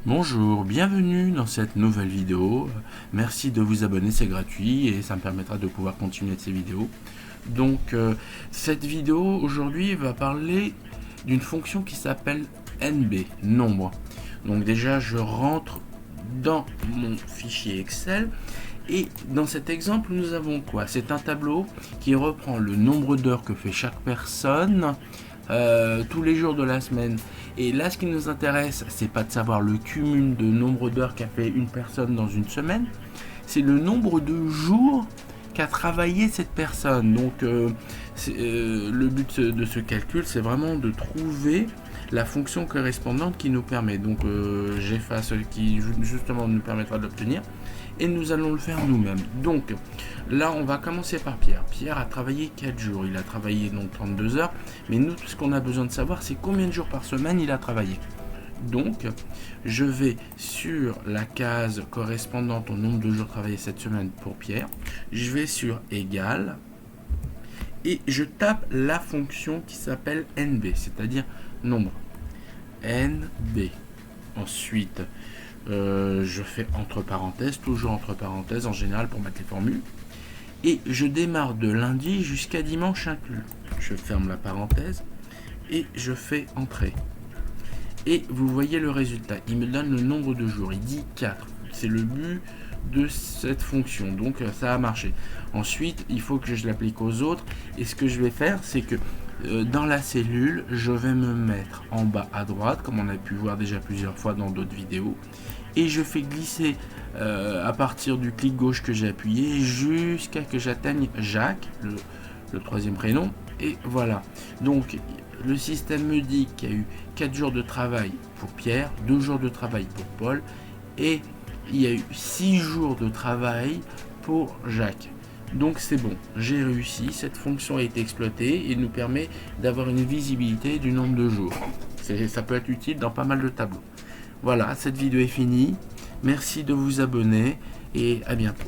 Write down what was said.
Bonjour, bienvenue dans cette nouvelle vidéo. Merci de vous abonner, c'est gratuit et ça me permettra de pouvoir continuer ces vidéos. Donc cette vidéo aujourd'hui va parler d'une fonction qui s'appelle NB, nombre. Donc déjà je rentre dans mon fichier Excel et dans cet exemple nous avons quoi? C'est un tableau qui reprend le nombre d'heures que fait chaque personne tous les jours de la semaine. Et là, ce qui nous intéresse, c'est pas de savoir le cumul de nombre d'heures qu'a fait une personne dans une semaine, c'est le nombre de jours qu'a travaillé cette personne. Donc, le but de ce calcul, c'est vraiment de trouver la fonction correspondante qui nous permet. Donc, j'efface ce qui justement nous permettra de l'obtenir. Et nous allons le faire nous-mêmes. Donc là on va commencer par Pierre. Pierre a travaillé 4 jours, il a travaillé donc 32 heures, mais nous ce qu'on a besoin de savoir c'est combien de jours par semaine il a travaillé. Donc je vais sur la case correspondante au nombre de jours travaillés cette semaine pour Pierre, je vais sur égal et je tape la fonction qui s'appelle NB, c'est-à-dire nombre. NB. Ensuite, je fais entre parenthèses, toujours entre parenthèses en général pour mettre les formules. Et je démarre de lundi jusqu'à dimanche inclus. Je ferme la parenthèse et je fais entrer. Et vous voyez le résultat. Il me donne le nombre de jours. Il dit 4. C'est le but de cette fonction. Donc ça a marché. Ensuite, il faut que je l'applique aux autres. Et ce que je vais faire, c'est que dans la cellule, je vais me mettre en bas à droite, comme on a pu voir déjà plusieurs fois dans d'autres vidéos, et je fais glisser à partir du clic gauche que j'ai appuyé jusqu'à que j'atteigne Jacques, le troisième prénom, et voilà. Donc le système me dit qu'il y a eu 4 jours de travail pour Pierre, 2 jours de travail pour Paul, et il y a eu 6 jours de travail pour Jacques. Donc c'est bon, j'ai réussi, cette fonction a été exploitée et nous permet d'avoir une visibilité du nombre de jours. Ça peut être utile dans pas mal de tableaux. Voilà, cette vidéo est finie. Merci de vous abonner et à bientôt.